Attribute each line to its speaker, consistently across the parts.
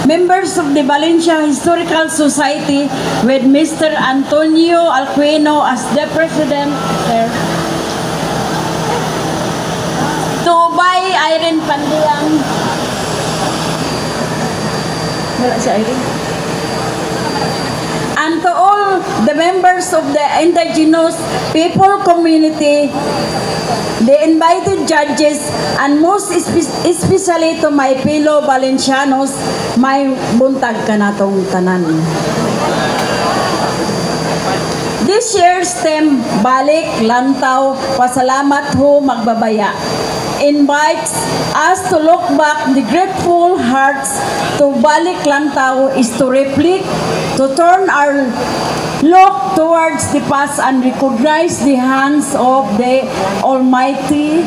Speaker 1: members of the Valencia Historical Society with Mr. Antonio Alquino as the President, sir. To by Irene Pandiang. Wala si Irene. And to all the members of the indigenous people community, the invited judges, and most especially to my fellow Valencianos, may buntag ka natong tanan. This year's theme, Balik Lantaw, Pasalamat Ho Magbabaya, invites us to look back the grateful hearts. To Balik Lantaw is to reflect, to turn our look towards the past and recognize the hands of the Almighty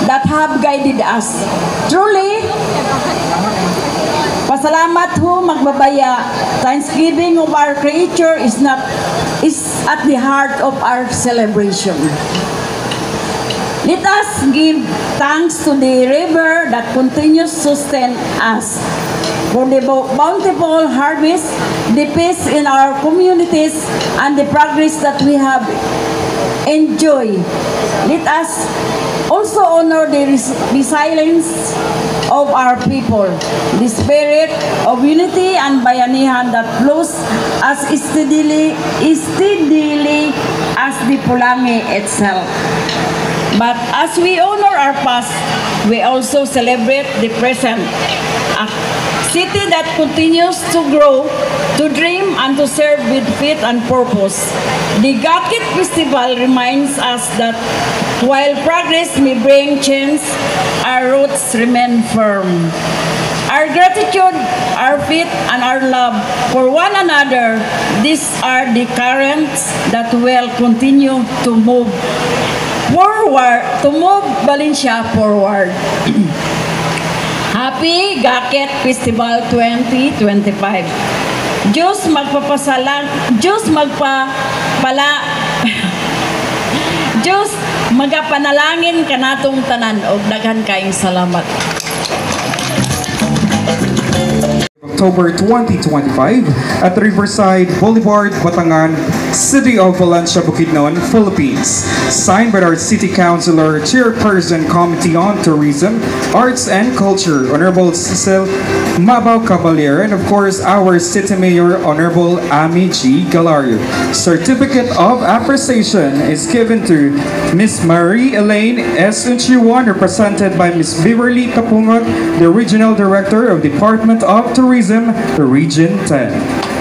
Speaker 1: that have guided us. Truly, pasalamat ho magbabaya. Thanksgiving of our Creator is at the heart of our celebration. Let us give thanks to the river that continues to sustain us, for the bountiful harvest, the peace in our communities, and the progress that we have enjoyed. Let us also honor the resilience of our people, the spirit of unity and bayanihan that flows as steadily as the Pulangi itself. But as we honor our past, we also celebrate the present. A city that continues to grow, to dream, and to serve with faith and purpose. The Gakit Festival reminds us that while progress may bring change, our roots remain firm. Our gratitude, our faith, and our love for one another, these are the currents that will continue to move Valencia forward. Happy Gakit Festival 2025. Diyos magapanalangin kanatong tanan og daghan kayong salamat.
Speaker 2: October 2025 at Riverside Boulevard, Batangan, City of Valencia, Bukidnon, Philippines. Signed by our City Councilor, Chairperson, Committee on Tourism, Arts and Culture, Honorable Cecil Mabao Cavalier, and of course our City Mayor, Honorable Ami G. Galario. Certificate of Appreciation is given to Miss Marie Elaine S. Unchiwan, represented by Miss Beverly Kapungot, the Regional Director of Department of Tourism, Region 10.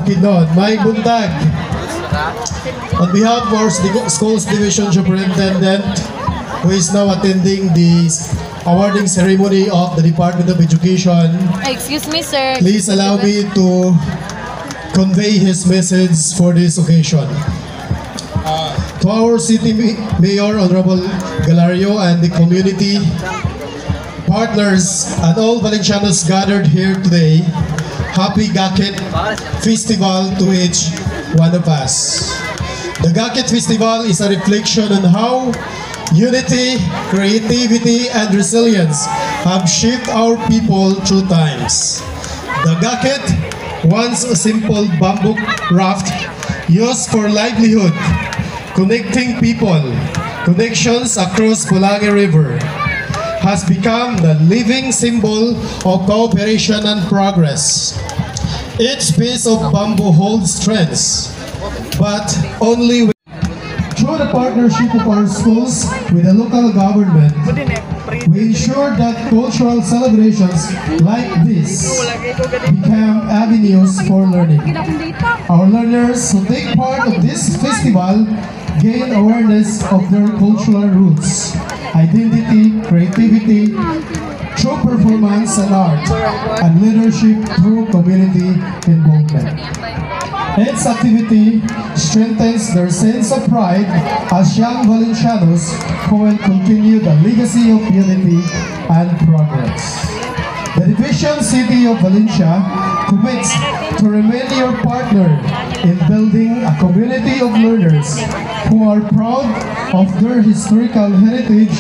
Speaker 3: Bukidnon, Mike Buntag. On behalf of our Schools Division Superintendent, who is now attending the awarding ceremony of the Department of Education,
Speaker 4: Excuse me, sir.
Speaker 3: please allow me to convey his message for this occasion. To our City Mayor, Honorable Galario, and the community partners and all Valencianos gathered here today, Happy Gakit Festival to each one of us. The Gakit Festival is a reflection on how unity, creativity, and resilience have shaped our people through times. The Gakit, once a simple bamboo raft used for livelihood, connecting people, connections across Pulangi River, has become the living symbol of cooperation and progress. Each piece of bamboo holds strengths, but only through the partnership of our schools with the local government, we ensure that cultural celebrations like this become avenues for learning. Our learners who take part of this festival gain awareness of their cultural roots, identity, creativity, through performance and art, and leadership through community involvement. Its activity strengthens their sense of pride as young Valencianos who will continue the legacy of unity and progress. The Division City of Valencia commits to remain your partner in building a community of learners who are proud of their historical heritage,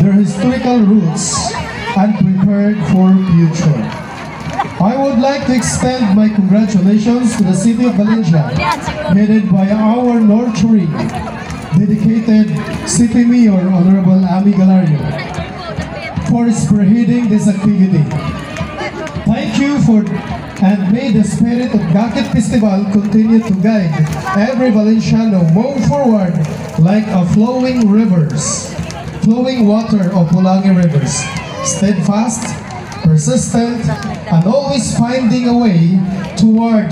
Speaker 3: their historical roots, and prepared for future. I would like to extend my congratulations to the City of Valencia, headed by our nurturing, dedicated City Mayor Honorable Ami Galario, for spearheading this activity. Thank you and may the spirit of Gakit Festival continue to guide every Valenciano move forward like a flowing water of Pulangi rivers, steadfast, persistent, and always finding a way toward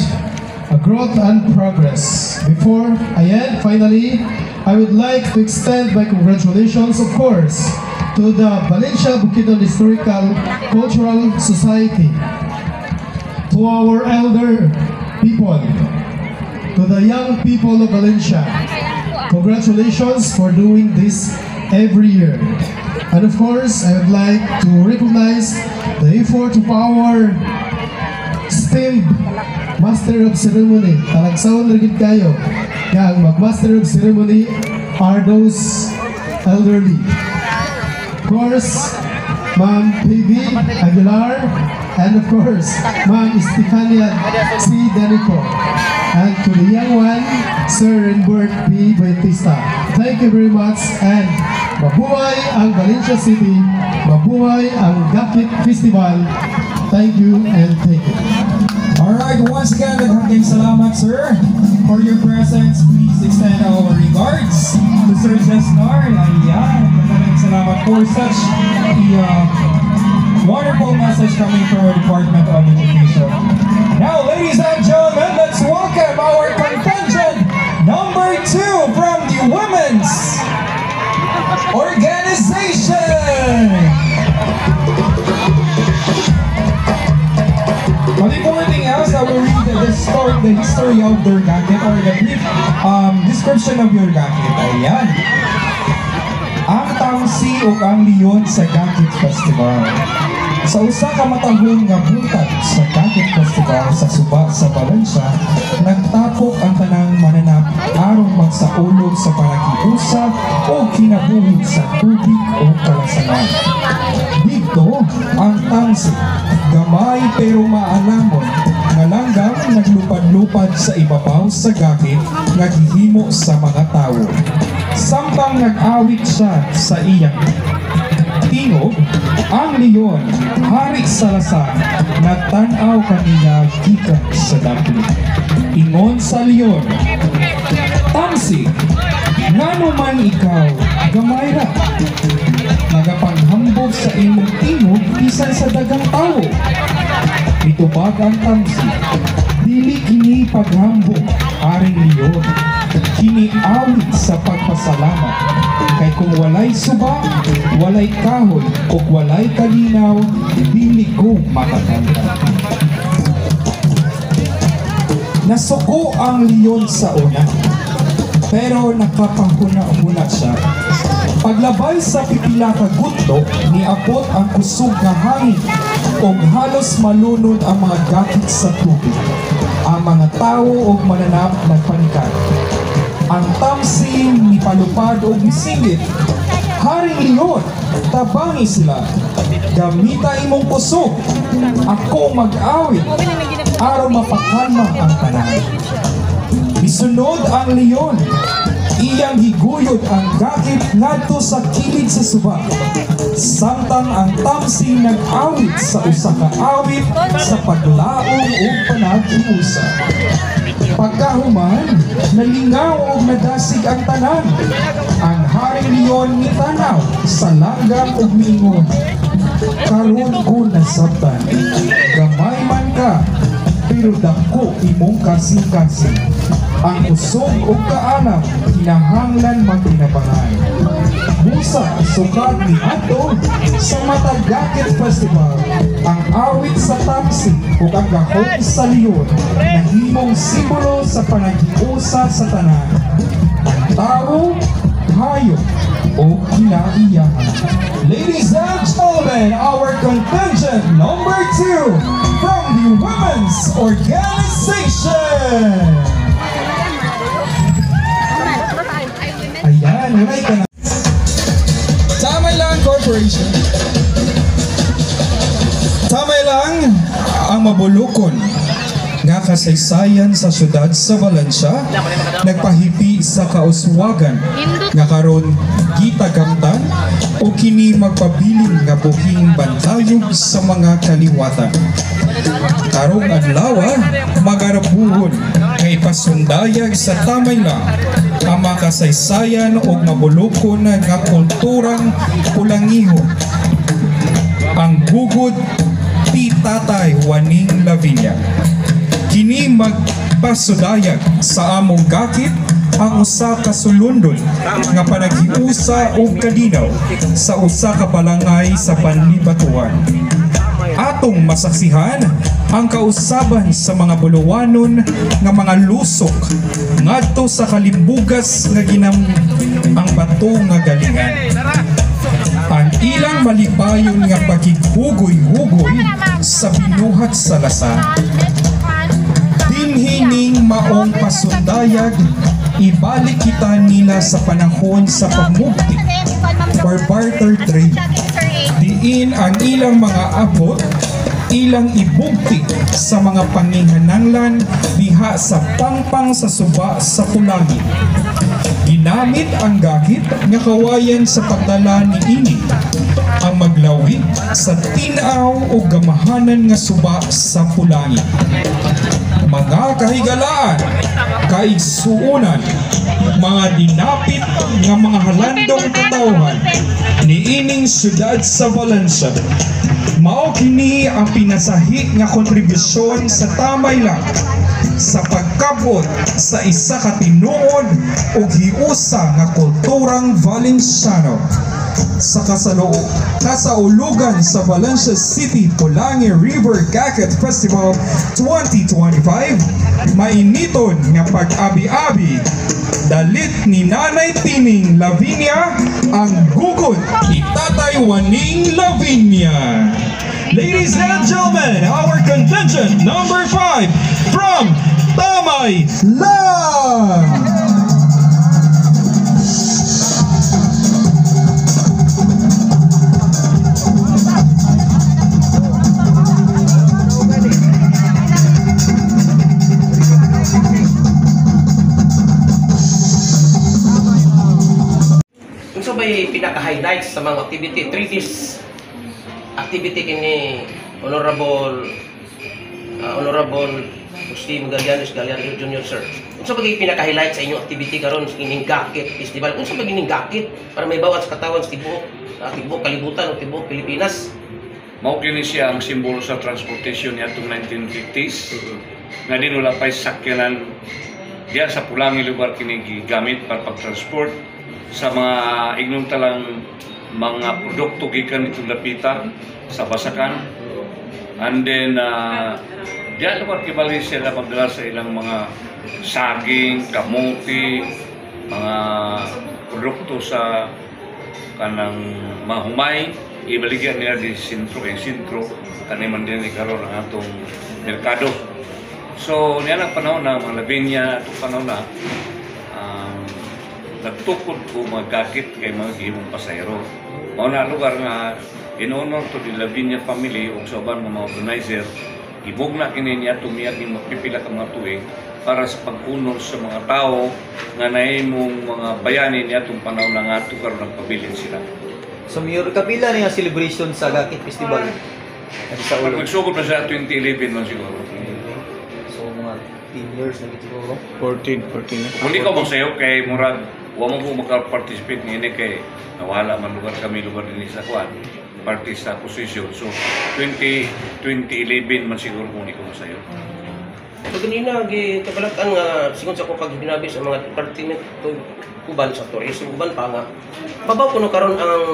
Speaker 3: a growth and progress. Before I end, finally, I would like to extend my congratulations, of course, to the Valencia Bukidnon Historical Cultural Society, to our elder people, to the young people of Valencia. Congratulations for doing this every year. And of course, I would like to recognize the effort of our esteemed Master of Ceremony. Talagsaon rin kayo. Ang mag-Master of Ceremony are those elderly. Of course, Ma'am P.B. Aguilar, and of course, Ma'am Estefania C. Danico. And to the young one, Sir Renbert P. Bautista. Thank you very much, and mabuhay ang Valencia City, mabuhay ang Gakit Festival. Thank you and thank you.
Speaker 2: Alright, once again, maraming salamat, sir, for your presence. Please extend our regards to Sir Jesnar. Ayan, maraming salamat for such a wonderful message coming from our Department of Education. Now, ladies and gentlemen, let's welcome our contingent number 2 from the Women's Organization. But before anything else, I will read the history of your Gakit, or the brief description of your Gakit. Ayan. Ang tangsi o ang leon sa Gakit Festival. Sa usa ka matahong nga buntag sa Gakit Festival sa Suba sa Valencia, nagtapok ang tanang mananap aron magsaulog sa panakiusap o kinabuhi sa tubig o kalasangan. Dito, ang tangsi, gamay pero maalamon, nga langgam naglupad-lupad sa ibabaw sa Gakit nga gihimo sa mga tawo. Samtang nag-awit siya sa iyang tingog, ang leon, hari sa lasan, nagtanaw kaniya gikan sa dapit. Ingon sa leon, "Tangsi, ngano man ikaw, gamay ra, nagapanghambog sa imong tingog bisan sa dagang tawo." Itubag ang tangsi, "Di Dili kini paghambog aring liyon, kini awit sa pagpasalamat. Kay kung walay suba, walay kahoy, o walay kalinaw, dili ko makakanta. Nasuko ang liyon sa una, pero nakapahuna-huna siya. Paglabay sa pipila ka gutlo, niabot ang kusog nga hangin o halos malunod ang mga gakit sa tubig. Ang mga tao o mananap nagpanikan. Ang tamsing ni palupad o misingit. Haring liyon, tabangi sila. Gamita imong kusog, ako mag-awit, araw mapakalma ang tanan. Misunod ang liyon, iyang higuyod ang gakit ngadto sa kilid sa suba. Samtang ang tamsing nag-awit sa usa ka awit sa paglaom o panag-iusa. Pagkahuman, nalingaw o nadasig ang tanan. Ang haring liyon mitanaw sa langgam o miingon. Karon ko nasabtan, gamay man ka, pero dako imong kasing-kasing. Ang usog o kaalam, hinahanglan magtinabangan. Busa, sukat ni Ato sa Matagakit Festival, ang awit sa tamsi o ang gahong sa liyon na himong simbolo sa panagiusa sa tanan. Ang tao, hayop o kinaiyahan. Ladies and gentlemen, our contingent number 2 from the Women's Organization. Ayan, right ka na. Tamay lang Corporation. Tamay lang ang mabulukon nga kasaysayan sa syudad sa Valencia, nagpahipi sa kauswagan nga karon gitagamtan o kini magpabiling nga buhing bantayog sa mga kaliwatan. Karong adlaw magarabuhon kay pasundayag sa tamay lang ang makasaysayan o mabulukon nga kulturang Pulangiho. Ang gugod ti Tatay Juaning Lavinia. Kini magpasudayag sa among gakit ang usa ka sulundon nga panagiusa og kalinaw sa usa ka balangay sa panlibatuan. Atong masaksihan ang kausaban sa mga buluwanon nga mga lusok ngadto sa kalimbugas nga ang bato nga galingan. Ang ilang malipayon nga pagighugoy-hugoy sa binuhat sa lasan. Dinhining maong pasundayag, ibalik kita nila sa panahon sa pagmugti or barter trade. Diin ang ilang mga abot, ilang ibugti sa mga panginhananglan diha sa pangpang sa suba sa Pulangi. Ginamit ang gakit nga kawayan sa pagdala ni ini ang maglawig sa tinaw o gamahanan nga suba sa Pulangi. Mga kahigalaan, kaigsuunan, mga dinapit nga mga halandong katawhan ni ining syudad sa Valencia. Mao kini ang pinasahi nga kontribusyon sa tamay lang sa pagkabot sa isa ka tinuod o hiusa nga kulturang Valenciano. Sa kasaulugan sa Valencia City Pulangi River Gakit Festival 2025, mainiton nga pag-abi-abi dalit ni Nanay Tining Lavinia ang gugod ni Tatay Juaning Lavinia. Ladies and gentlemen, our contingent number 5 from Tamay Lang!
Speaker 4: Unsa bay pinaka-highlights sa mga activity? 3 days activity kini Honorable Agustin Galianos Jr. Sir. Unsa ba pinaka-highlight sa inyong activity karon sa ining Gakit Festival? Unsa ba gining Gakit para may bawat sa katawan sa tibuok kalibutan o tibuok Pilipinas?
Speaker 5: Mao kini siya ang simbolo sa transportation niadtong 1950s. nga din wala pa'y sakyanan diya sa pulangi lugar kini gigamit para pag-transport sa mga ignon talang mga produkto gikan itong lapita sa Basakan. And then diya lugar kibali sila magdala sa ilang mga saging, kamuti, mga produkto sa kanang mahumay, ibaligyan nila di sentro kaniman din ikaroon ang atong merkado. So niya ang panahon na mga Lavinia itong panahon na nagtukod ko mga gakit kay mga gihimong pasayro. Mao na lugar nga in honor to the Lavinia family ug sa uban mga organizer, ibog na kini niya tumiyag ni magpipila ka mga tuig para sa pag-unor sa mga tao nga nahimong mga bayani niya itong panahon na nga ito karoon ng pabilin sila.
Speaker 6: So, Mayor, kapila na yung celebration sa Gakit Festival? Sa
Speaker 5: Pag
Speaker 6: ulo.
Speaker 5: nagsugod na sa 2011 man siguro.
Speaker 6: So, mga 10 years na siguro.
Speaker 7: 14 na.
Speaker 5: Kung di ko masayo kay Murag, huwag mo po makaparticipate ngayon kay nawala man lugar kami lugar din sa Kuan, party sa position. So, 2011 man siguro kung di ko masayo.
Speaker 4: So ganina kabalatan nga sigon sa ko pag binabi sa mga department uban sa tourism uban pa nga babaw kuno karon ang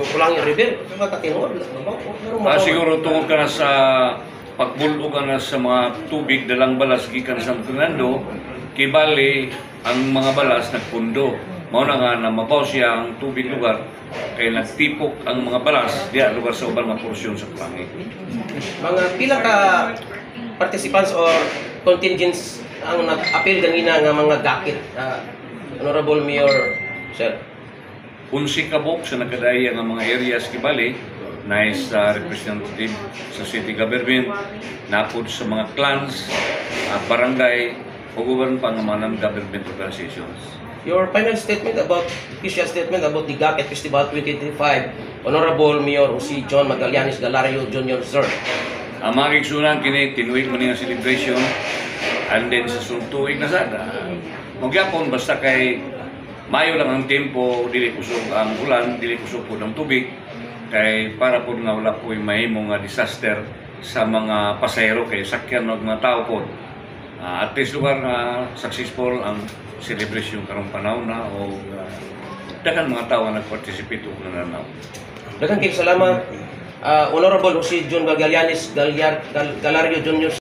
Speaker 4: Pulangi River kakatinod babaw karon
Speaker 5: Siguro tungkol ka na sa pagbulog ka na sa mga tubig dalang balas gikan sa San Fernando, kibali ang mga balas nagpundo. Mao na nga na mabaw siya ang tubig lugar kay nagtipok ang mga balas diya lugar sa ubang mga porsyon sa Pulangi.
Speaker 4: mga pila ka participants or contingents ang nag-appeal ganina nga mga gakit Honorable Mayor Sir.
Speaker 5: 11 kabok sa nakadaya nga mga areas kibali nice representative sa city government, napod sa mga clans, barangay, o pa nga mga non-government organizations.
Speaker 4: Your final statement about, official statement about the Gakit Festival 2025, Honorable Mayor si John Magallanes Galario Jr. Sir.
Speaker 5: Ang mga kigsunan kini tinuig man nga celebration and then sa suntuig na sada. Magyapon basta kay Mayo lang ang tempo, dili kusog ang ulan, dili kusog po ng tubig kay para po nga wala po mahimong nga disaster sa mga pasahero kay sakyan ng mga tao po. At least lugar na successful ang celebration karong panahon na o daghang mga tao nga nag-participate o nananaw.
Speaker 4: Daghang kay salamat Honorable si John Magallanes Galario Jr.